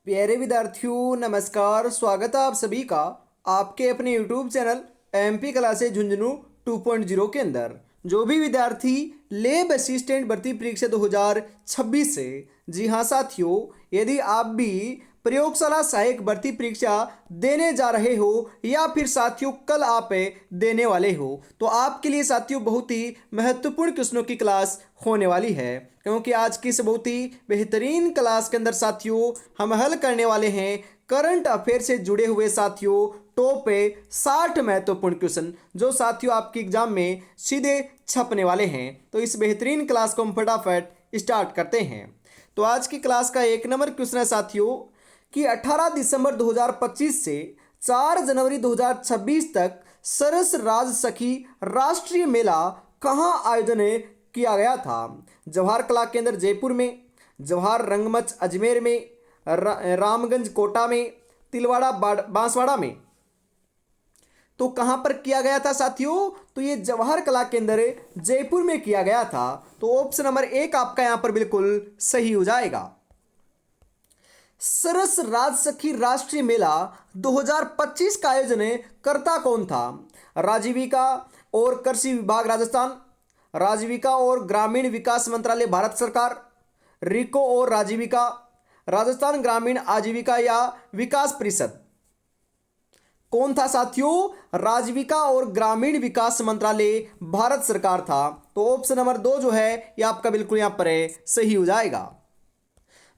प्यारे विद्यार्थियों नमस्कार। स्वागत है आप सभी का आपके अपने YouTube channel MP classes Jhunjhunu 2.0 के अंदर। जो भी विद्यार्थी लैब असिस्टेंट भर्ती परीक्षा 2026 से, जी हाँ साथियों, यदि आप भी प्रयोगशाला सहायक भर्ती परीक्षा देने जा रहे हो या फिर साथियों कल आप देने वाले हो, तो आपके लिए साथियों बहुत ही महत्वपूर्ण क्वेश्चनों की क्लास होने वाली है। क्योंकि आज की इस बहुत ही बेहतरीन क्लास के अंदर साथियों हम हल करने वाले हैं करंट अफेयर से जुड़े हुए साथियों टॉप 60 महत्वपूर्ण क्वेश्चन, जो साथियों आपके एग्जाम में सीधे छपने वाले हैं। तो इस बेहतरीन क्लास को हम फटाफट स्टार्ट करते हैं। तो आज की क्लास का एक नंबर क्वेश्चन है साथियों कि 18 दिसंबर 2025 से 4 जनवरी 2026 तक सरस राज सखी राष्ट्रीय मेला कहाँ आयोजन किया गया था? जवाहर कला केंद्र जयपुर में, जवाहर रंगमंच अजमेर में, रामगंज कोटा में, तिलवाड़ा बांसवाड़ा में। तो कहां पर किया गया था साथियों? तो ये जवाहर कला केंद्र जयपुर में किया गया था। तो ऑप्शन नंबर एक आपका यहां पर बिल्कुल सही हो जाएगा। सरस राजसखी राष्ट्रीय मेला 2025 का आयोजन करता कौन था? राजीविका और कृषि विभाग राजस्थान, राजीविका और ग्रामीण विकास मंत्रालय भारत सरकार, रिको और राजीविका, राजस्थान ग्रामीण आजीविका या विकास परिषद। कौन था साथियों? राजीविका और ग्रामीण विकास मंत्रालय भारत सरकार था। तो ऑप्शन नंबर दो जो है यह आपका बिल्कुल यहां पर सही हो जाएगा।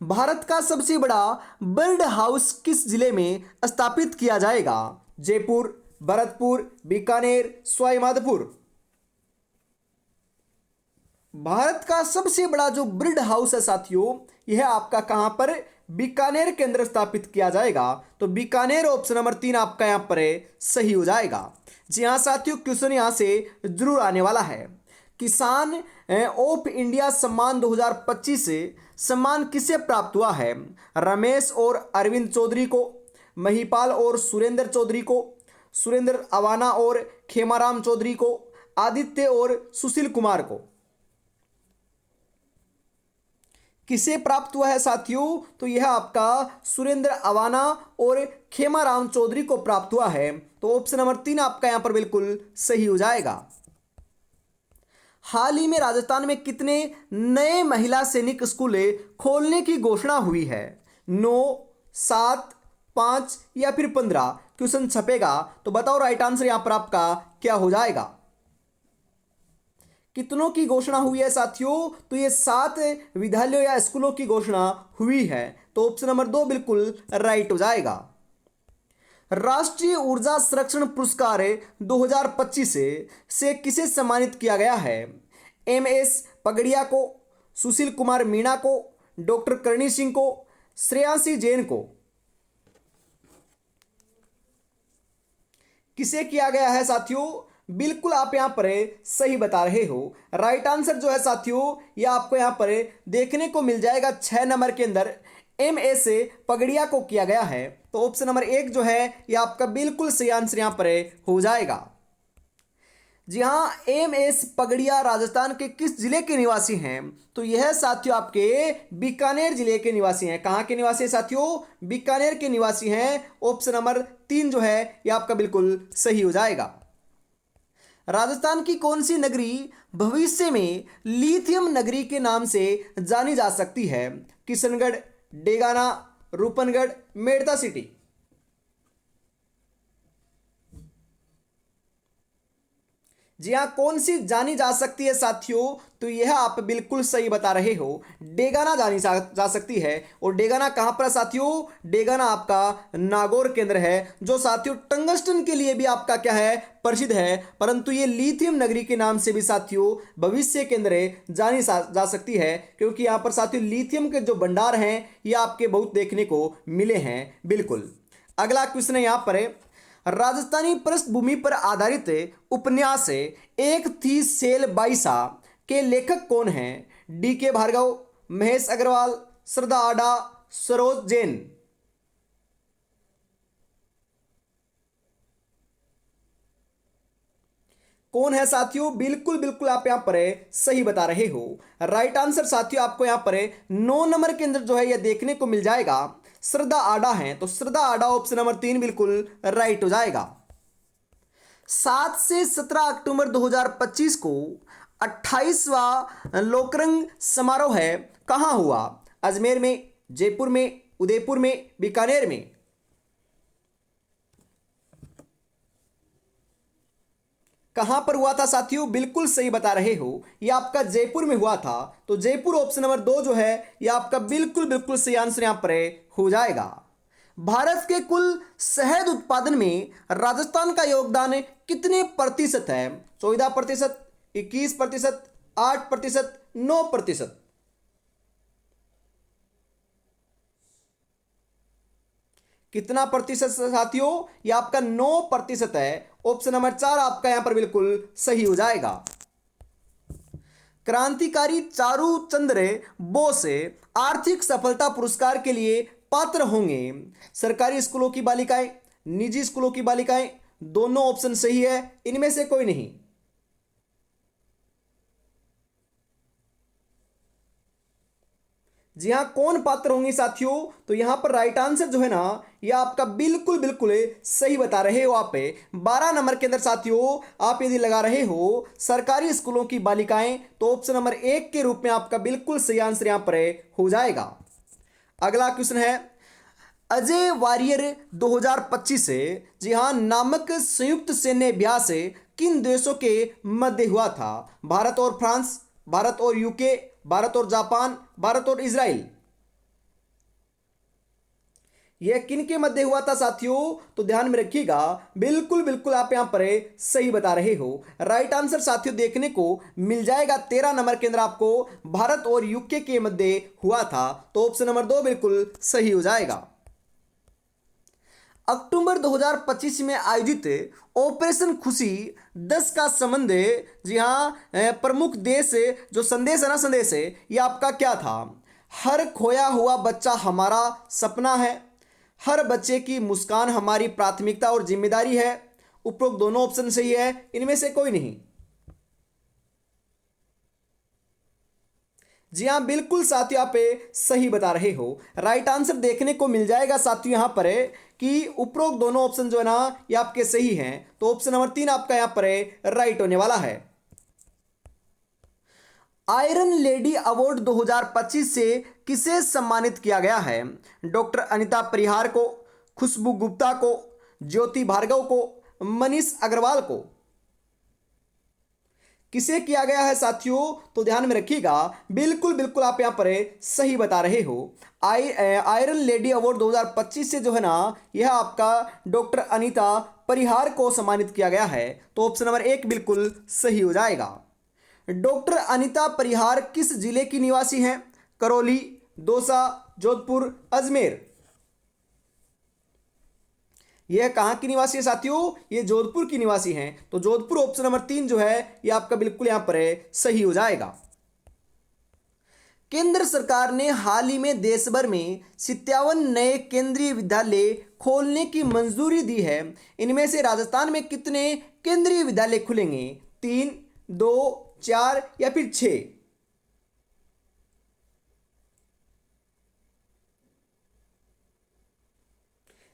भारत का सबसे बड़ा बर्ड हाउस किस जिले में स्थापित किया जाएगा? जयपुर, भरतपुर, बीकानेर, सवाईमाधोपुर। भारत का सबसे बड़ा जो बर्ड हाउस है साथियों, यह आपका कहां पर बीकानेर के अंदर स्थापित किया जाएगा। तो बीकानेर ऑप्शन नंबर तीन आपका यहां पर सही हो जाएगा। जी हाँ साथियों, क्वेश्चन यहां से जरूर आने वाला है। किसान ऑफ इंडिया सम्मान 2025 से सम्मान किसे प्राप्त हुआ है? रमेश और अरविंद चौधरी को, महिपाल और सुरेंद्र चौधरी को, सुरेंद्र अवाना और खेमाराम चौधरी को, आदित्य और सुशील कुमार को। किसे प्राप्त हुआ है साथियों? तो यह आपका सुरेंद्र अवाना और खेमाराम चौधरी को प्राप्त हुआ है। तो ऑप्शन नंबर तीन आपका यहां पर बिल्कुल सही हो जाएगा। हाल ही में राजस्थान में कितने नए महिला सैनिक स्कूल खोलने की घोषणा हुई है? 9, 7, 5 या फिर 15 क्वेश्चन छपेगा। तो बताओ राइट आंसर यहां पर आपका क्या हो जाएगा? कितनों की घोषणा हुई है साथियों? तो ये 7 विद्यालयों या स्कूलों की घोषणा हुई है। तो ऑप्शन नंबर दो बिल्कुल राइट हो जाएगा। राष्ट्रीय ऊर्जा संरक्षण पुरस्कार 2025 से किसे सम्मानित किया गया है? एमएस पगड़िया को, सुशील कुमार मीणा को, डॉक्टर करणी सिंह को, श्रेयांशी जैन को। किसे किया गया है साथियों? बिल्कुल आप यहां पर सही बता रहे हो। राइट आंसर जो है साथियों यह आपको यहां पर देखने को मिल जाएगा 6 नंबर के अंदर एम एस पगड़िया को किया गया है। तो ऑप्शन नंबर एक जो है यह आपका बिल्कुल सही आंसर यहां पर हो जाएगा। जी हाँ, एम एस पगड़िया राजस्थान के किस जिले के निवासी हैं? तो यह साथियों आपके बीकानेर जिले के निवासी हैं। कहाँ के निवासी हैं साथियों? बीकानेर के निवासी हैं। ऑप्शन नंबर तीन जो है यह आपका बिल्कुल सही हो जाएगा। राजस्थान की कौन सी नगरी भविष्य में लिथियम नगरी के नाम से जानी जा सकती है? किशनगढ़, डेगाना, रूपनगढ़, मेड़ता सिटी। जी हाँ, कौन सी जानी जा सकती है साथियों? तो यह आप बिल्कुल सही बता रहे हो। डेगाना जानी जा सकती है। और डेगाना कहां पर है साथियों? डेगाना आपका नागौर केंद्र है, जो साथियों टंगस्टन के लिए भी आपका क्या है, प्रसिद्ध है। परंतु ये लिथियम नगरी के नाम से भी साथियों भविष्य के अंदर जानी जा सकती है, क्योंकि यहां पर साथियों लिथियम के जो भंडार हैं ये आपके बहुत देखने को मिले हैं। बिल्कुल। अगला क्वेश्चन है यहां पर राजस्थानी पृष्ठभूमि पर आधारित उपन्यास एक थी सेल बाईसा के लेखक कौन हैं? डी के भार्गव, महेश अग्रवाल, श्रद्धा आडा, सरोज जैन। कौन है साथियों? बिल्कुल बिल्कुल आप यहां पर सही बता रहे हो। राइट आंसर साथियों आपको यहां पर 9 नंबर के अंदर जो है यह देखने को मिल जाएगा। श्रद्धा आडा हैं, तो श्रद्धा आडा ऑप्शन नंबर 3 बिल्कुल राइट हो जाएगा। 7 से 17 अक्टूबर 2025 को 28वां लोकरंग समारोह है कहाँ हुआ? अजमेर में, जयपुर में, उदयपुर में, बीकानेर में। कहां पर हुआ था साथियों? बिल्कुल सही बता रहे हो, ये आपका जयपुर में हुआ था। तो जयपुर ऑप्शन नंबर 2 जो है ये आपका बिल्कुल बिल्कुल सही आंसर यहां पर हो जाएगा। भारत के कुल शहद उत्पादन में राजस्थान का योगदान कितने प्रतिशत है? 14%, 21%, 8%, 9%। कितना प्रतिशत साथियों? ये आपका 9% है। ऑप्शन नंबर 4 आपका यहां पर बिल्कुल सही हो जाएगा। क्रांतिकारी चारू चंद्र बोस आर्थिक सफलता पुरस्कार के लिए पात्र होंगे? सरकारी स्कूलों की बालिकाएं, निजी स्कूलों की बालिकाएं, दोनों ऑप्शन सही है, इनमें से कोई नहीं। जी हाँ, कौन पात्र होंगे साथियों? तो यहां पर राइट आंसर जो है ना ये आपका बिल्कुल बिल्कुल सही बता रहे हो आप। 12 नंबर के अंदर साथियों आप यदि लगा रहे हो सरकारी स्कूलों की बालिकाएं तो ऑप्शन नंबर 1 के रूप में आपका बिल्कुल सही आंसर यहां पर हो जाएगा। अगला क्वेश्चन है अजय वारियर 2025 से जी हाँ नामक संयुक्त सैन्य अभ्यास किन देशों के मध्य हुआ था? भारत और फ्रांस, भारत और यूके, भारत और जापान, भारत और इजराइल। यह किन के मध्य हुआ था साथियों? तो ध्यान में रखिएगा, बिल्कुल बिल्कुल आप यहां पर सही बता रहे हो। राइट आंसर साथियों देखने को मिल जाएगा 13 नंबर के अंदर आपको भारत और यूके के मध्य हुआ था। तो ऑप्शन नंबर 2 बिल्कुल सही हो जाएगा। अक्टूबर 2025 में आयोजित ऑपरेशन खुशी 10 का संबंध जी हाँ प्रमुख देश जो संदेश है ना, संदेश है ये आपका क्या था? हर खोया हुआ बच्चा हमारा सपना है, हर बच्चे की मुस्कान हमारी प्राथमिकता और जिम्मेदारी है। उपरोक्त दोनों ऑप्शन सही है, इनमें से कोई नहीं। जी हाँ, बिल्कुल साथियों आप सही बता रहे हो। राइट आंसर देखने को मिल जाएगा साथियों यहां पर कि उपरोक्त दोनों ऑप्शन जो है ना ये आपके सही हैं। तो ऑप्शन नंबर 3 आपका यहां पर राइट होने वाला है। आयरन लेडी अवार्ड 2025 से किसे सम्मानित किया गया है? डॉक्टर अनिता परिहार को, खुशबू गुप्ता को, ज्योति भार्गव को, मनीष अग्रवाल को। किसे किया गया है साथियों? तो ध्यान में रखिएगा, बिल्कुल बिल्कुल आप यहां पर सही बता रहे हो। आयरन लेडी अवार्ड 2025 से जो है ना यह आपका डॉक्टर अनीता परिहार को सम्मानित किया गया है। तो ऑप्शन नंबर 1 बिल्कुल सही हो जाएगा। डॉक्टर अनीता परिहार किस जिले की निवासी हैं? करौली, दौसा, जोधपुर, अजमेर। यह कहां की निवासी है साथियों? ये जोधपुर की निवासी हैं। तो जोधपुर ऑप्शन नंबर 3 जो है ये आपका बिल्कुल यहां पर सही हो जाएगा। केंद्र सरकार ने हाल ही में देश भर में 57 नए केंद्रीय विद्यालय खोलने की मंजूरी दी है। इनमें से राजस्थान में कितने केंद्रीय विद्यालय खुलेंगे? 3, 2, 4 या फिर 6?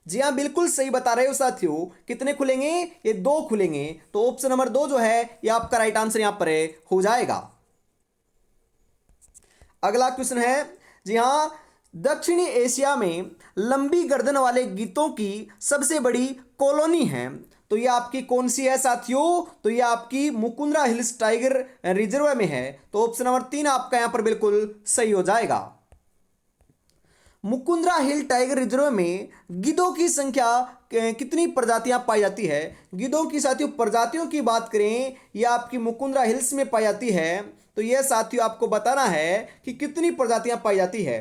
जी हाँ, बिल्कुल सही बता रहे हो साथियों। कितने खुलेंगे? ये 2 खुलेंगे। तो ऑप्शन नंबर 2 जो है ये आपका राइट आंसर यहां पर हो जाएगा। अगला क्वेश्चन है जी हाँ दक्षिणी एशिया में लंबी गर्दन वाले गीतों की सबसे बड़ी कॉलोनी है। तो ये आपकी कौन सी है साथियों? तो ये आपकी मुकुंदरा हिल्स टाइगर रिजर्व में है। तो ऑप्शन नंबर 3 आपका यहां पर बिल्कुल सही हो जाएगा। मुकुंदरा हिल टाइगर रिजर्व में गिद्धों की संख्या कितनी प्रजातियां पाई जाती है? गिद्धों की साथियों प्रजातियों की बात करें ये आपकी मुकुंदरा हिल्स में पाई जाती है। तो यह साथियों आपको बताना है कि कितनी प्रजातियां पाई जाती है।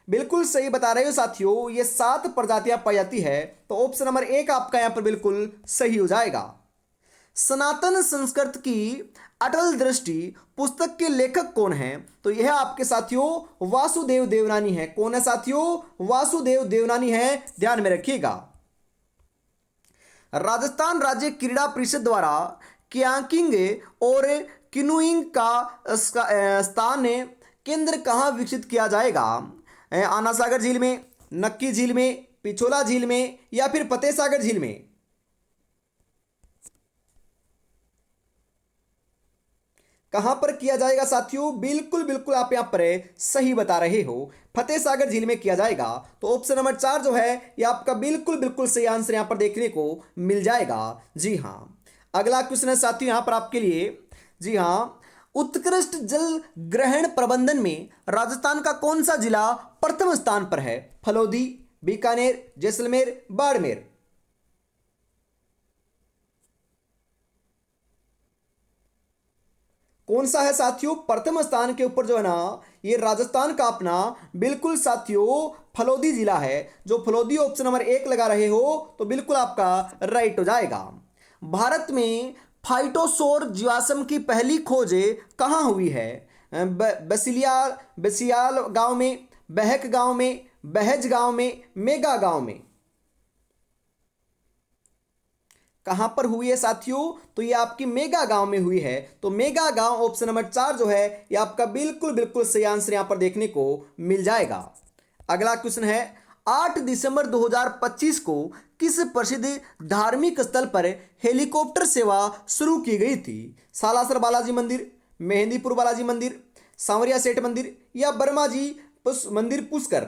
बिल्कुल सही बता रहे हो साथियों, ये 7 प्रजातियां पाई जाती है। तो ऑप्शन नंबर 1 आपका यहां पर बिल्कुल सही हो जाएगा। सनातन संस्कृत की अटल दृष्टि पुस्तक के लेखक कौन हैं? तो यह आपके साथियों वासुदेव देवनानी है। कौन है साथियों? वासुदेव देवनानी है, ध्यान में रखिएगा। राजस्थान राज्य क्रीड़ा परिषद द्वारा कयाकिंग और किनुइंग का स्थान केंद्र कहाँ विकसित किया जाएगा? आना सागर झील में, नक्की झील में, पिछोला झील में या फिर फतेह सागर झील में? कहां पर किया जाएगा साथियों? बिल्कुल बिल्कुल आप यहां पर सही बता रहे हो, फतेह सागर झील में किया जाएगा। तो ऑप्शन नंबर 4 जो है ये आपका बिल्कुल बिल्कुल सही आंसर यहां पर देखने को मिल जाएगा। जी हां। अगला क्वेश्चन है साथियों यहां पर आपके लिए। जी हां, उत्कृष्ट जल ग्रहण प्रबंधन में राजस्थान का कौन सा जिला प्रथम स्थान पर है? फलोदी, बीकानेर, जैसलमेर, बाड़मेर? कौन सा है साथियों प्रथम स्थान के ऊपर जो है ना, ये राजस्थान का अपना बिल्कुल साथियों फलोदी जिला है। जो फलोदी ऑप्शन नंबर 1 लगा रहे हो तो बिल्कुल आपका राइट हो जाएगा। भारत में फाइटोसोर जीवाश्म की पहली खोज कहाँ हुई है? बसियाल गांव में, बहक गांव में, बहज गांव में, मेगा गांव में? कहां पर हुई है साथियों? तो ये आपकी मेगा गांव में हुई है। तो मेगा गांव ऑप्शन नंबर 4 जो है ये आपका बिल्कुल बिल्कुल सही आंसर यहां पर देखने को मिल जाएगा। अगला क्वेश्चन है, 8 दिसंबर 2025 को किस प्रसिद्ध धार्मिक स्थल पर हेलीकॉप्टर सेवा शुरू की गई थी? सालासर बालाजी मंदिर, मेहंदीपुर बालाजी मंदिर, सांवरिया सेठ मंदिर या बर्मा जी मंदिर पुष्कर?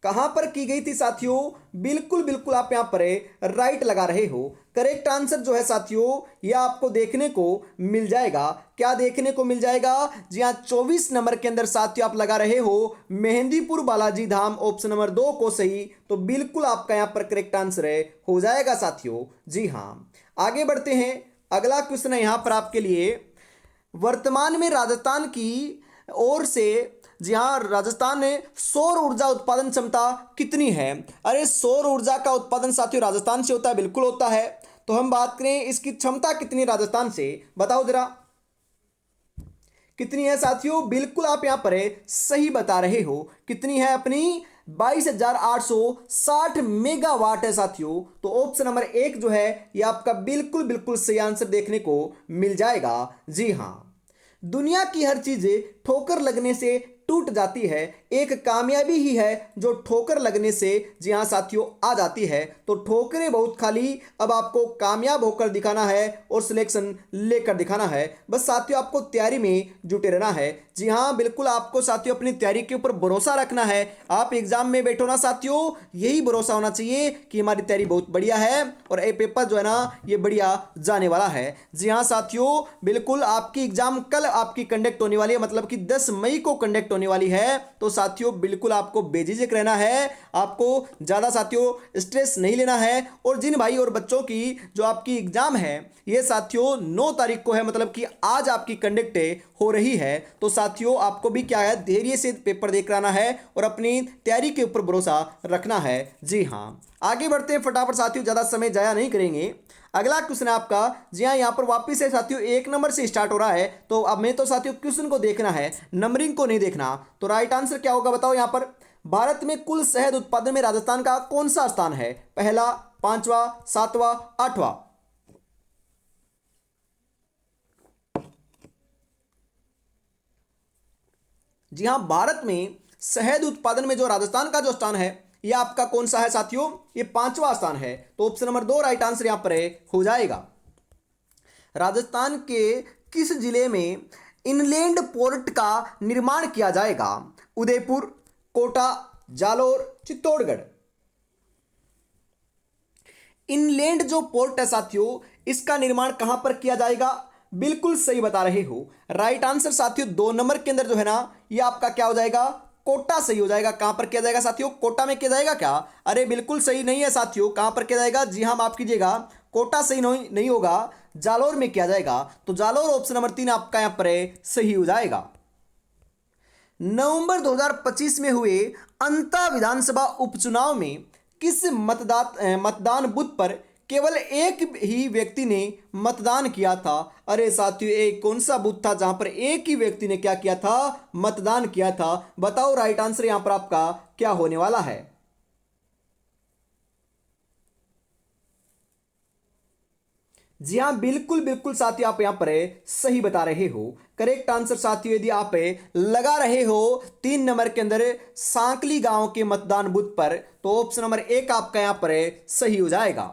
कहां पर की गई थी साथियों? बिल्कुल बिल्कुल आप यहां पर राइट लगा रहे हो। करेक्ट आंसर जो है साथियों यह आपको देखने को मिल जाएगा। क्या देखने को मिल जाएगा? जी हां, 24 नंबर के अंदर साथियों आप लगा रहे हो मेहंदीपुर बालाजी धाम, ऑप्शन नंबर 2 को सही। तो बिल्कुल आपका यहां पर करेक्ट आंसर हो जाएगा साथियों। जी हां, आगे बढ़ते हैं। अगला क्वेश्चन है यहां पर आपके लिए, वर्तमान में राजस्थान की ओर से, जी हाँ, राजस्थान में सौर ऊर्जा उत्पादन क्षमता कितनी है? अरे सौर ऊर्जा का उत्पादन साथियों राजस्थान से होता है, बिल्कुल होता है। तो हम बात करें इसकी क्षमता कितनी राजस्थान से, बताओ जरा कितनी है साथियों? बिल्कुल आप यहां पर सही बता रहे हो। कितनी है अपनी? 22,860 मेगावाट है साथियों। तो ऑप्शन नंबर 1 जो है ये आपका बिल्कुल बिल्कुल सही आंसर देखने को मिल जाएगा। जी हां, दुनिया की हर चीज ठोकर लगने से टूट जाती है, एक कामयाबी ही है जो ठोकर लगने से, जी हाँ साथियों, आ जाती है। तो ठोकरें बहुत खाली, अब आपको कामयाब होकर दिखाना है और सिलेक्शन लेकर दिखाना है। बस साथियों आपको तैयारी में जुटे रहना है। जी हाँ, बिल्कुल आपको साथियों अपनी तैयारी के ऊपर भरोसा रखना है। आप एग्जाम में बैठो ना साथियों, यही भरोसा होना चाहिए कि हमारी तैयारी बहुत बढ़िया है और ये पेपर जो है ना ये बढ़िया जाने वाला है। जी हाँ साथियों, बिल्कुल आपकी एग्जाम कल आपकी कंडक्ट होने वाली है, मतलब कि 10 मई को कंडक्ट होने वाली है। तो साथियों बिल्कुल आपको बेझिझक रहना है, आपको ज्यादा साथियों स्ट्रेस नहीं लेना है। और जिन भाई और बच्चों की जो आपकी एग्जाम है ये साथियों 9 तारीख को है, मतलब कि आज आपकी कंडक्ट हो रही है। तो साथियों आपको भी क्या है, धैर्य से पेपर देख कराना है और अपनी तैयारी के ऊपर भरोसा रखना है। जी हाँ, आगे बढ़ते हैं फटाफट साथियों, ज्यादा समय जाया नहीं करेंगे। अगला क्वेश्चन है आपका। जी हाँ, यहाँ पर वापिस से साथियों 1 नंबर से स्टार्ट हो रहा है। तो अब मैं तो साथियों क्वेश्चन को देखना है, नंबरिंग को नहीं देखना। तो राइट आंसर क्या होगा बताओ यहाँ पर? भारत में कुल शहद उत्पादन में राजस्थान का कौन सा स्थान है? पहला, पांचवा, सातवां, आठवां? जी हाँ, भारत में शहद उत्पादन में जो राजस्थान का जो स्थान है यह आपका कौन सा है साथियों? ये 5वां स्थान है। तो ऑप्शन नंबर 2 राइट आंसर यहां पर हो जाएगा। राजस्थान के किस जिले में इनलैंड पोर्ट का निर्माण किया जाएगा? उदयपुर, कोटा, जालोर, चित्तौड़गढ़? इनलैंड जो पोर्ट है साथियों इसका निर्माण कहां पर किया जाएगा? बिल्कुल सही बता रहे हो। राइट आंसर साथियों 2 नंबर के अंदर जो है ना ये आपका क्या हो जाएगा? कोटा सही हो जाएगा। कहां पर किया जाएगा साथियों? कोटा में किया जाएगा क्या? अरे बिल्कुल सही नहीं है साथियों। कहां पर किया जाएगा? जी हाँ, माफ कीजिएगा, कोटा सही नहीं होगा, जालोर में किया जाएगा। तो जालोर ऑप्शन नंबर 3 आपका यहां पर सही हो जाएगा। नवंबर 2025 में हुए अंता विधानसभा उपचुनाव में किस मतदान बूथ पर केवल एक ही व्यक्ति ने मतदान किया था? अरे साथियों एक कौन सा बूथ था जहां पर एक ही व्यक्ति ने क्या किया था? मतदान किया था। बताओ राइट आंसर यहां पर आपका क्या होने वाला है? जी हाँ, बिल्कुल बिल्कुल साथियों, आप यहाँ पर सही बता रहे हो। करेक्ट आंसर साथियों, यदि आप लगा रहे हो 3 नंबर के अंदर सांकली गांव के मतदान बूथ पर, तो ऑप्शन नंबर 1 आपका यहाँ पर सही हो जाएगा।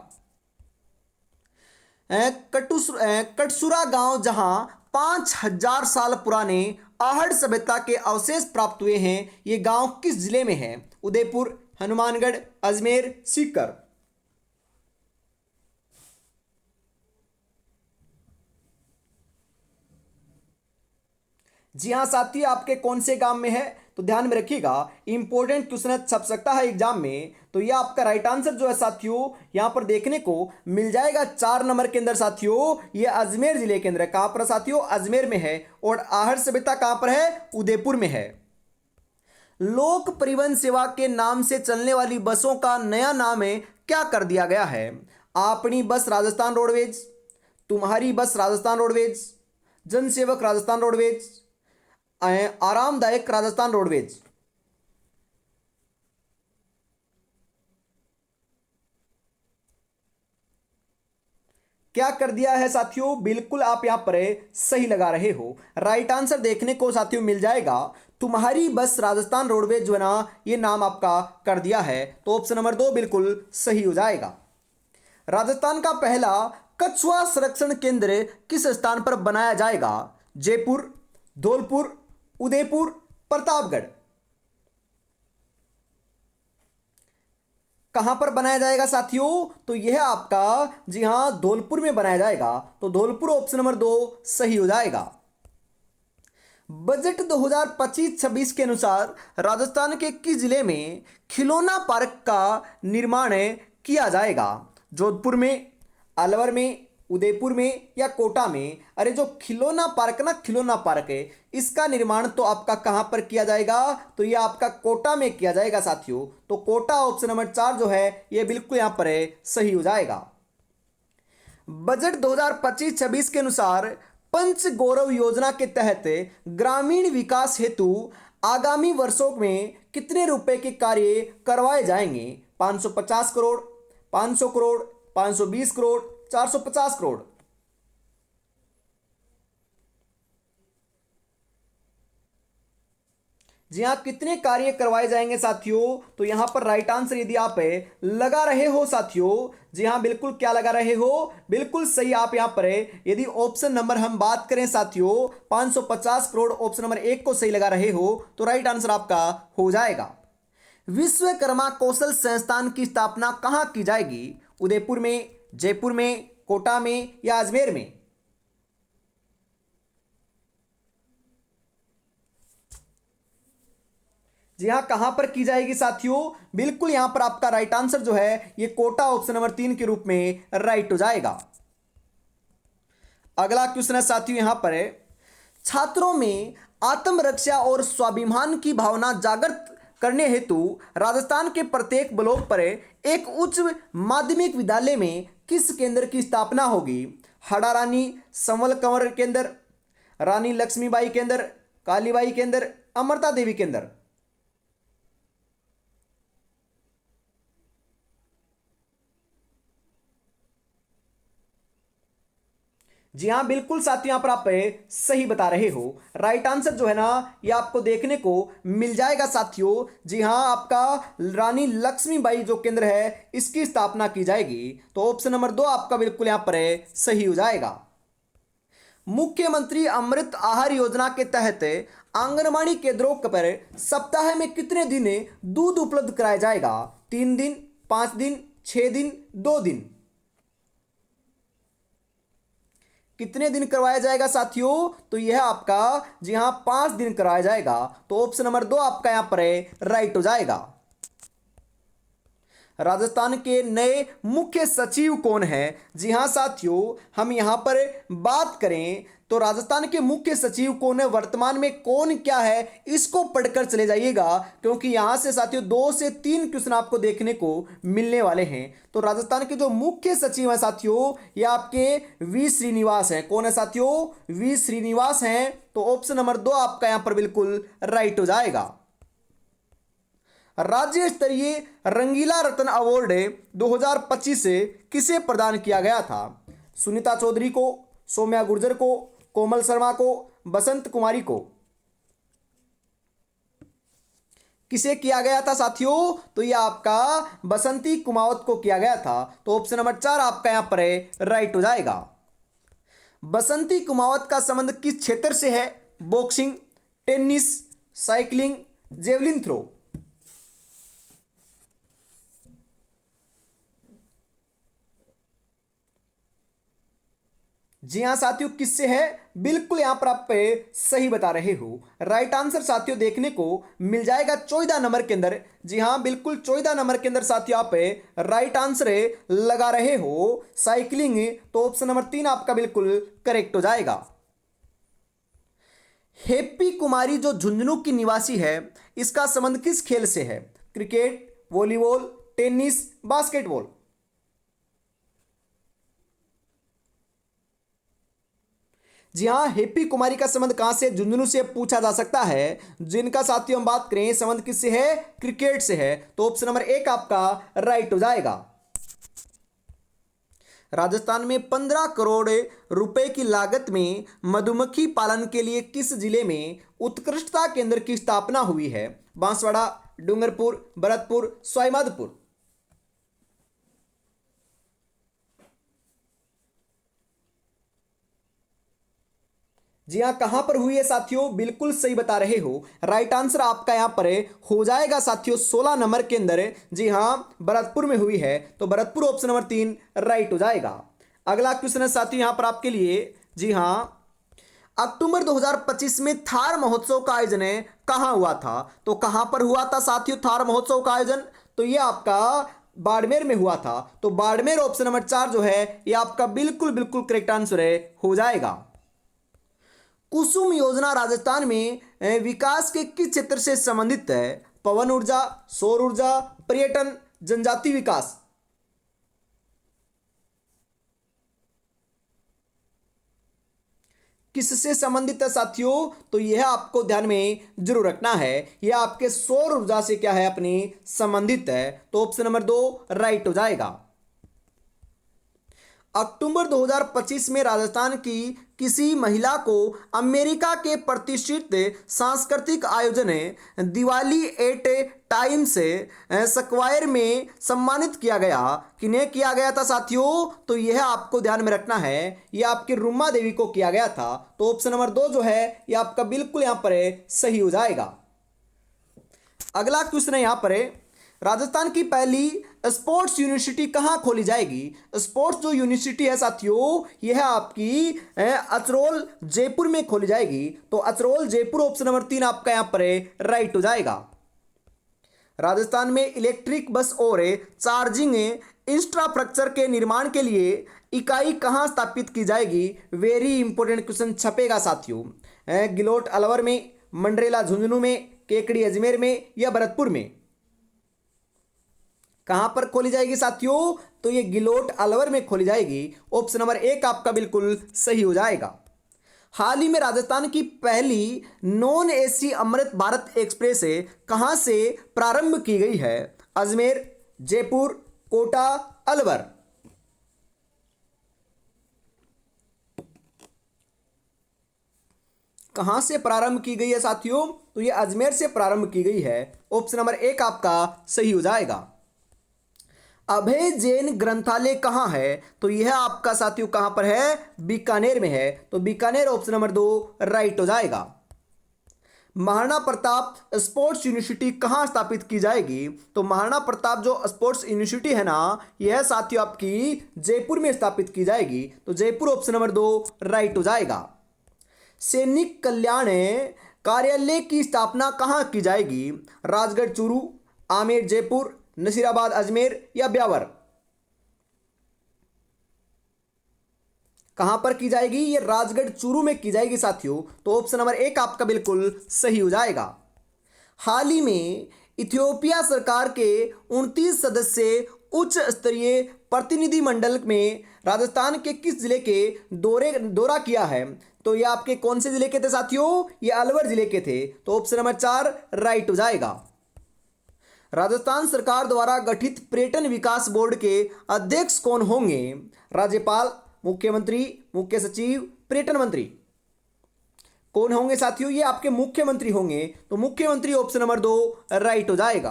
कटसुरा गांव जहां 5,000 साल पुराने आहड़ सभ्यता के अवशेष प्राप्त हुए हैं, ये गांव किस जिले में है? उदयपुर, हनुमानगढ़, अजमेर, सीकर। जी हाँ साथी, आपके कौन से गांव में है? तो ध्यान में रखिएगा, इंपॉर्टेंट क्वेश्चन छप सकता है एग्जाम में। तो ये आपका राइट आंसर जो है साथियों, यहां पर देखने को मिल जाएगा 4 नंबर के अंदर साथियों। ये अजमेर जिले के अंदर है। कहां पर साथियों? अजमेर में है। और आहड़ सभ्यता कहां पर है? उदयपुर में है। लोक परिवहन सेवा के नाम से चलने वाली बसों का नया नाम है क्या कर दिया गया है? आपनी बस राजस्थान रोडवेज, तुम्हारी बस राजस्थान रोडवेज, जनसेवक राजस्थान रोडवेज, आरामदायक राजस्थान रोडवेज। क्या कर दिया है साथियों? बिल्कुल आप यहां पर सही लगा रहे हो। राइट आंसर देखने को साथियों मिल जाएगा, तुम्हारी बस राजस्थान रोडवेज जो है ना, ये नाम आपका कर दिया है। तो ऑप्शन नंबर 2 बिल्कुल सही हो जाएगा। राजस्थान का पहला कछुआ संरक्षण केंद्र किस स्थान पर बनाया जाएगा? जयपुर, धौलपुर, उदयपुर, प्रतापगढ़। कहां पर बनाया जाएगा साथियों? तो यह आपका, जी हां, धौलपुर में बनाया जाएगा। तो धौलपुर ऑप्शन नंबर 2 सही हो जाएगा। बजट 2025-26 के अनुसार राजस्थान के किस जिले में खिलौना पार्क का निर्माण किया जाएगा? जोधपुर में, अलवर में, उदयपुर में या कोटा में? अरे जो खिलौना पार्क ना, खिलौना पार्क है, इसका निर्माण तो आपका कहां पर किया जाएगा? तो ये आपका कोटा में किया जाएगा साथियों। तो कोटा ऑप्शन नंबर 4 जो है, ये बिल्कुल यहां पर सही हो जाएगा। बजट 2025-26 के अनुसार पंच गौरव योजना के तहत ग्रामीण विकास हेतु आगामी वर्षों में कितने रुपए के कार्य करवाए जाएंगे? 550 करोड़, 500 करोड़, 520 करोड़, 450 करोड़। जी हाँ, कितने कार्य करवाए जाएंगे साथियों? तो यहां पर राइट आंसर यदि आप लगा रहे हो साथियों, जी हाँ बिल्कुल, क्या लगा रहे हो? बिल्कुल सही। आप यहां पर यदि ऑप्शन नंबर हम बात करें साथियों, 550 करोड़, ऑप्शन नंबर 1 को सही लगा रहे हो, तो राइट आंसर आपका हो जाएगा। विश्वकर्मा कौशल संस्थान की स्थापना कहां की जाएगी? उदयपुर में, जयपुर में, कोटा में या अजमेर में? जी हाँ, कहां पर की जाएगी साथियों? बिल्कुल यहां पर आपका राइट आंसर जो है, ये कोटा ऑप्शन नंबर 3 के रूप में राइट हो जाएगा। अगला क्वेश्चन है साथियों यहां पर है, छात्रों में आत्मरक्षा और स्वाभिमान की भावना जागृत करने हेतु राजस्थान के प्रत्येक ब्लॉक पर एक उच्च माध्यमिक विद्यालय में किस केंद्र की स्थापना होगी? हड़ा रानी संवल कंवर केंद्र, रानी लक्ष्मीबाई केंद्र, कालीबाई केंद्र, अमृता देवी केंद्र। जी हाँ बिल्कुल साथियों, यहां पर आप सही बता रहे हो। राइट आंसर जो है ना, ये आपको देखने को मिल जाएगा साथियों। जी हाँ, आपका रानी लक्ष्मीबाई जो केंद्र है, इसकी स्थापना की जाएगी। तो ऑप्शन नंबर 2 आपका बिल्कुल यहां पर सही हो जाएगा। मुख्यमंत्री अमृत आहार योजना के तहत आंगनबाड़ी केंद्रों पर सप्ताह में कितने दिन दूध उपलब्ध कराया जाएगा? 3 दिन, 5 दिन, 6 दिन, 2 दिन। कितने दिन करवाया जाएगा साथियों? तो यह आपका, जी हां, 5 दिन कराया जाएगा। तो ऑप्शन नंबर 2 आपका यहां पर राइट हो जाएगा। राजस्थान के नए मुख्य सचिव कौन है? जी हां साथियों, हम यहां पर बात करें तो राजस्थान के मुख्य सचिव कौन है, वर्तमान में कौन क्या है, इसको पढ़कर चले जाइएगा, क्योंकि यहां से साथियों 2 से 3 क्वेश्चन आपको देखने को मिलने वाले हैं। तो राजस्थान के जो मुख्य सचिव हैं साथियों, ये आपके वी श्रीनिवास हैं। कौन है साथियों? वी श्रीनिवास हैं। तो ऑप्शन नंबर 2 आपका यहां पर बिल्कुल राइट हो जाएगा। राज्य स्तरीय रंगीला रत्न अवार्ड 2025 से किसे प्रदान किया गया था? सुनीता चौधरी को, सौम्या गुर्जर को, कोमल शर्मा को, बसंत कुमारी को। किसे किया गया था साथियों? तो ये आपका बसंती कुमावत को किया गया था। तो ऑप्शन नंबर 4 आपका यहां पर राइट हो जाएगा। बसंती कुमावत का संबंध किस क्षेत्र से है? Boxing, tennis, cycling, javelin throw. जी हां साथियों, किससे है? बिल्कुल यहां पर आप सही बता रहे हो। राइट आंसर साथियों देखने को मिल जाएगा 14 नंबर के अंदर। जी हां, बिल्कुल 14 नंबर के अंदर साथियों आप राइट आंसर लगा रहे हो, साइकिलिंग। तो ऑप्शन नंबर 3 आपका बिल्कुल करेक्ट हो जाएगा। हैप्पी कुमारी जो झुंझुनू की निवासी है, इसका संबंध किस खेल से है? Cricket, volleyball, tennis, basketball. जी हाँ, हैप्पी कुमारी का संबंध कहां से? झुंझुनू से पूछा जा सकता है। जिनका साथियों हम बात करें संबंध किससे है? क्रिकेट से है। तो ऑप्शन नंबर 1 आपका राइट हो जाएगा। राजस्थान में 15 करोड़ रुपए की लागत में मधुमक्खी पालन के लिए किस जिले में उत्कृष्टता केंद्र की स्थापना हुई है? बांसवाड़ा, डूंगरपुर, भरतपुर, सवाईमाधोपुर। जी हाँ, कहां पर हुई है साथियों? बिल्कुल सही बता रहे हो। राइट आंसर आपका यहां पर हो जाएगा साथियों 16 नंबर के अंदर। जी हां, भरतपुर में हुई है। तो भरतपुर ऑप्शन नंबर 3 राइट हो जाएगा। अगला क्वेश्चन है साथियों यहां पर आपके लिए। जी हां, अक्टूबर 2025 में थार महोत्सव का आयोजन कहां हुआ था? तो कहां पर हुआ था साथियों थार महोत्सव का आयोजन? तो ये आपका बाड़मेर में हुआ था। तो बाड़मेर ऑप्शन नंबर 4 जो है ये आपका बिल्कुल बिल्कुल करेक्ट आंसर हो जाएगा। कुसुम योजना राजस्थान में विकास के किस क्षेत्र से संबंधित है? पवन ऊर्जा, सौर ऊर्जा, पर्यटन, जनजाति विकास। किससे संबंधित है साथियों? तो यह आपको ध्यान में जरूर रखना है। यह आपके सौर ऊर्जा से क्या है? अपनी संबंधित है। तो ऑप्शन नंबर 2 राइट हो जाएगा। अक्टूबर 2025 में राजस्थान की किसी महिला को अमेरिका के प्रतिष्ठित सांस्कृतिक आयोजन दिवाली एट टाइम्स स्क्वायर में सम्मानित किया गया। किन्हें किया गया था साथियों? तो यह आपको ध्यान में रखना है। यह आपकी रुमा देवी को किया गया था। तो ऑप्शन नंबर 2 जो है यह आपका बिल्कुल यहां पर सही हो जाएगा। अगला क्वेश्चन है यहां पर, राजस्थान की पहली स्पोर्ट्स यूनिवर्सिटी कहां खोली जाएगी? स्पोर्ट्स जो यूनिवर्सिटी है साथियों यह आपकी अचरोल जयपुर में खोली जाएगी। तो अचरोल जयपुर ऑप्शन नंबर 3 आपका यहां पर राइट हो जाएगा। राजस्थान में इलेक्ट्रिक बस और चार्जिंग इंफ्रास्ट्रक्चर के निर्माण के लिए इकाई कहां स्थापित की जाएगी? वेरी इंपॉर्टेंट क्वेश्चन छपेगा साथियों। गिलोट अलवर में, मंडरेला झुंझुनू में, केकड़ी अजमेर में या भरतपुर में। कहां पर खोली जाएगी साथियों? तो ये गिलोट अलवर में खोली जाएगी। ऑप्शन नंबर 1 आपका बिल्कुल सही हो जाएगा। हाल ही में राजस्थान की पहली non AC Amrit Bharat express कहां से प्रारंभ की गई है? अजमेर, जयपुर, कोटा, अलवर। कहां से प्रारंभ की गई है साथियों? तो ये अजमेर से प्रारंभ की गई है। ऑप्शन नंबर 1 आपका सही हो जाएगा। अभय जैन ग्रंथालय कहाँ है? तो यह आपका साथियों कहां पर है? बीकानेर में है। तो बीकानेर ऑप्शन नंबर 2 राइट हो जाएगा। महाराणा प्रताप स्पोर्ट्स यूनिवर्सिटी कहां स्थापित की जाएगी? तो महाराणा प्रताप जो स्पोर्ट्स यूनिवर्सिटी है ना, यह साथियों आपकी जयपुर में स्थापित की जाएगी। तो जयपुर ऑप्शन नंबर 2 राइट हो जाएगा। सैनिक कल्याण कार्यालय की स्थापना कहां की जाएगी? राजगढ़ चूरू, आमेर जयपुर, नसीराबाद अजमेर या ब्यावर। कहां पर की जाएगी? ये राजगढ़ चूरू में की जाएगी साथियों। तो ऑप्शन नंबर 1 आपका बिल्कुल सही हो जाएगा। हाल ही में इथियोपिया सरकार के 29 सदस्य उच्च स्तरीय प्रतिनिधि मंडल में राजस्थान के किस जिले के दौरा किया है? तो ये आपके कौन से जिले के थे साथियों? ये अलवर जिले के थे। तो ऑप्शन नंबर 4 राइट हो जाएगा। राजस्थान सरकार द्वारा गठित पर्यटन विकास बोर्ड के अध्यक्ष कौन होंगे? राज्यपाल, मुख्यमंत्री, मुख्य सचिव, पर्यटन मंत्री। कौन होंगे साथियों? ये आपके मुख्यमंत्री होंगे। तो मुख्यमंत्री ऑप्शन नंबर 2 राइट हो जाएगा।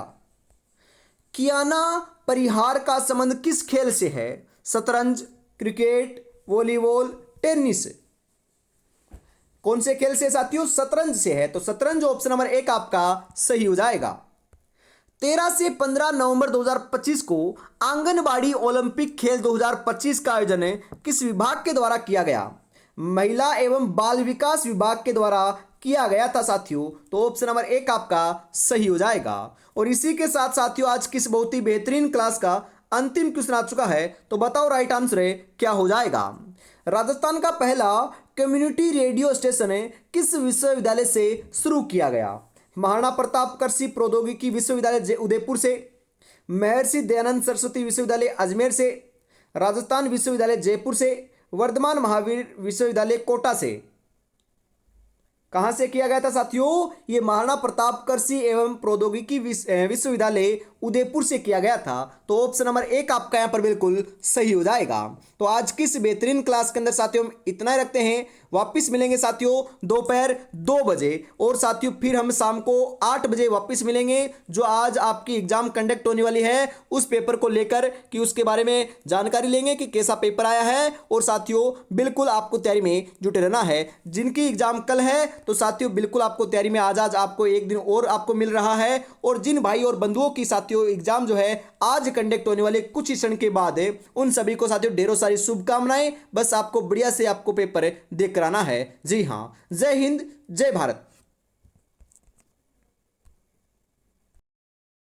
कियाना परिहार का संबंध किस खेल से है? शतरंज, क्रिकेट, वॉलीबॉल, टेनिस। कौन से खेल से साथियों? शतरंज से है। तो शतरंज ऑप्शन नंबर 1 आपका सही हो जाएगा। 13 से 15 नवंबर 2025 को आंगनबाड़ी ओलंपिक खेल 2025 का आयोजन किस विभाग के द्वारा किया गया? महिला एवं बाल विकास विभाग के द्वारा किया गया था साथियों। तो ऑप्शन नंबर 1 आपका सही हो जाएगा। और इसी के साथ साथियों आज किस बहुत ही बेहतरीन क्लास का अंतिम क्वेश्चन आ चुका है। तो बताओ राइट आंसर क्या हो जाएगा? राजस्थान का पहला कम्युनिटी रेडियो स्टेशन किस विश्वविद्यालय से शुरू किया गया? महाराणा प्रताप कृषि प्रौद्योगिकी विश्वविद्यालय उदयपुर से, महर्षि दयानंद सरस्वती विश्वविद्यालय अजमेर से, राजस्थान विश्वविद्यालय जयपुर से, वर्धमान महावीर विश्वविद्यालय कोटा से। कहां से किया गया था साथियों? ये महाराणा प्रताप कृषि एवं प्रौद्योगिकी विश्वविद्यालय उदयपुर से किया गया था। तो ऑप्शन नंबर 1 आपका यहां पर बिल्कुल सही हो जाएगा। तो आज की इस बेहतरीन क्लास के अंदर साथियों हम इतना ही रखते हैं। वापस मिलेंगे साथियों दोपहर 2 बजे, और साथियों फिर हम शाम को 8 बजे वापस मिलेंगे, जो आज आपकी एग्जाम कंडक्ट होने वाली है उस पेपर को लेकर कि उसके बारे में जानकारी लेंगे कि कैसा पेपर आया है। और साथियों बिल्कुल आपको तैयारी में जुटे रहना है। जिनकी एग्जाम कल है तो साथियों बिल्कुल आपको तैयारी में आज आपको एक दिन और आपको मिल रहा है। और जिन भाई और बंधुओं की साथियों एग्जाम जो है आज कंडक्ट होने वाले कुछ ही क्षण के बाद है, उन सभी को साथियों ढेरों सारी शुभकामनाएं। बस आपको बढ़िया से आपको पेपर देकर आना है। जी हाँ, जय हिंद, जय भारत।